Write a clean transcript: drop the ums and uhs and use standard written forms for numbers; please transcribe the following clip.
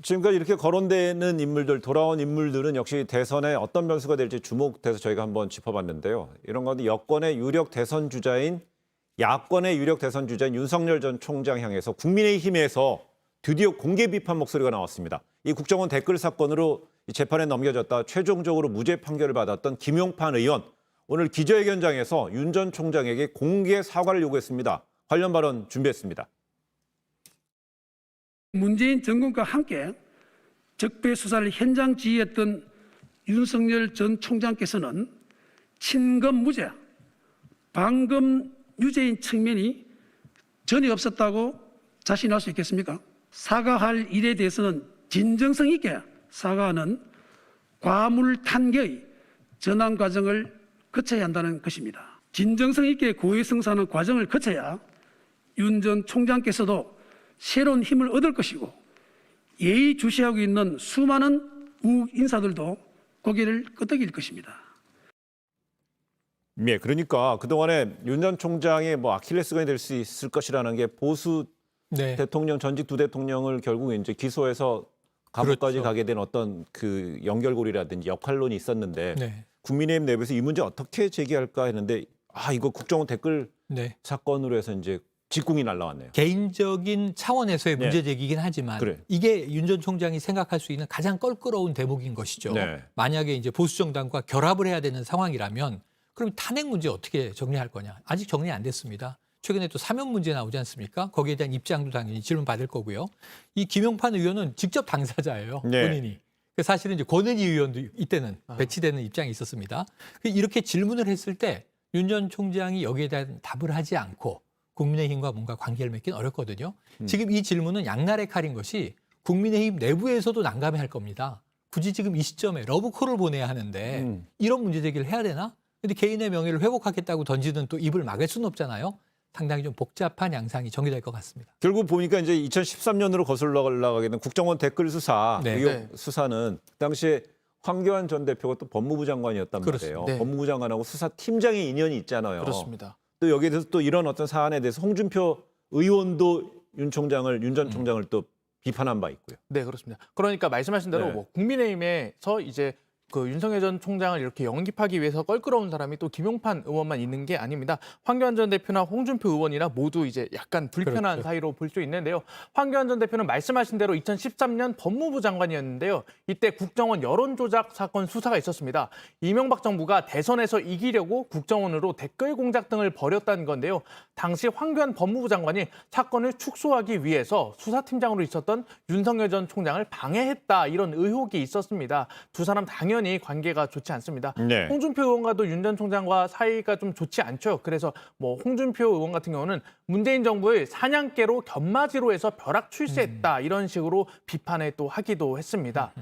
지금까지 이렇게 거론되는 인물들, 돌아온 인물들은 역시 대선에 어떤 변수가 될지 주목돼서 저희가 한번 짚어봤는데요. 이런 가운데 여권의 유력 대선 주자인 야권의 유력 대선 주자인 윤석열 전 총장 향해서 국민의힘에서 드디어 공개 비판 목소리가 나왔습니다. 이 국정원 댓글 사건으로 재판에 넘겨졌다 최종적으로 무죄 판결을 받았던 김용판 의원. 오늘 기자회견장에서 윤 전 총장에게 공개 사과를 요구했습니다. 관련 발언 준비했습니다. 문재인 정권과 함께 적폐 수사를 현장 지휘했던 윤석열 전 총장께서는 친검 무죄, 반검 유죄인 측면이 전혀 없었다고 자신할 수 있겠습니까? 사과할 일에 대해서는 진정성 있게 사과하는 과물탄계의 전환 과정을 거쳐야 한다는 것입니다. 진정성 있게 고해성사하는 과정을 거쳐야 윤 전 총장께서도 새로운 힘을 얻을 것이고 예의주시하고 있는 수많은 우익 인사들도 고개를 끄덕일 것입니다. 네, 그러니까 그동안에 윤 전 총장의 아킬레스건이 될 수 있을 것이라는 게 보수 대통령, 전직 두 대통령을 결국 이제 기소해서 감옥까지 가게 된 어떤 그 연결고리라든지 역할론이 있었는데 국민의힘 내부에서 이 문제 어떻게 제기할까 했는데 이거 국정원 댓글 사건으로 해서 이제 직궁이 날라왔네요. 개인적인 차원에서의 문제 제기이긴 하지만 이게 윤 전 총장이 생각할 수 있는 가장 껄끄러운 대목인 것이죠. 만약에 이제 보수 정당과 결합을 해야 되는 상황이라면 그럼 탄핵 문제 어떻게 정리할 거냐? 아직 정리 안 됐습니다. 최근에 또 사면 문제 나오지 않습니까? 거기에 대한 입장도 당연히 질문받을 거고요. 이 김용판 의원은 직접 당사자예요. 본인이. 사실은 이제 권은희 의원도 이때는 배치되는 입장이 있었습니다. 이렇게 질문을 했을 때 윤 전 총장이 여기에 대한 답을 하지 않고 국민의힘과 뭔가 관계를 맺긴 어렵거든요. 지금 이 질문은 양날의 칼인 것이 국민의힘 내부에서도 난감해할 겁니다. 굳이 지금 이 시점에 러브콜을 보내야 하는데 이런 문제 제기를 해야 되나? 근데 개인의 명예를 회복하겠다고 던지는 또 입을 막을 수는 없잖아요. 상당히 좀 복잡한 양상이 전개될 것 같습니다. 결국 보니까 이제 2013년으로 거슬러 올라가게 된 국정원 댓글 수사, 의혹 수사는 그 당시에 황교안 전 대표가 또 법무부 장관이었단 말이에요. 법무부 장관하고 수사팀장의 인연이 있잖아요. 그렇습니다. 또 여기에 대해서 또 이런 어떤 사안에 대해서 홍준표 의원도 윤 전 총장을 또 비판한 바 있고요. 네, 그렇습니다. 그러니까 말씀하신 대로 국민의힘에서 이제 그 윤석열 전 총장을 이렇게 영입하기 위해서 껄끄러운 사람이 또 김용판 의원만 있는 게 아닙니다. 황교안 전 대표나 홍준표 의원이나 모두 이제 약간 불편한 사이로 볼 수 있는데요. 황교안 전 대표는 말씀하신 대로 2013년 법무부 장관이었는데요. 이때 국정원 여론조작 사건 수사가 있었습니다. 이명박 정부가 대선에서 이기려고 국정원으로 댓글 공작 등을 벌였다는 건데요. 당시 황교안 법무부 장관이 사건을 축소하기 위해서 수사팀장으로 있었던 윤석열 전 총장을 방해했다 이런 의혹이 있었습니다. 두 사람 당연히 관계가 좋지 않습니다. 홍준표 의원과도 윤 전 총장과 사이가 좀 좋지 않죠. 그래서 홍준표 의원 같은 경우는 문재인 정부의 사냥개로 견마지로 해서 벼락 출세했다 이런 식으로 비판을 또 하기도 했습니다.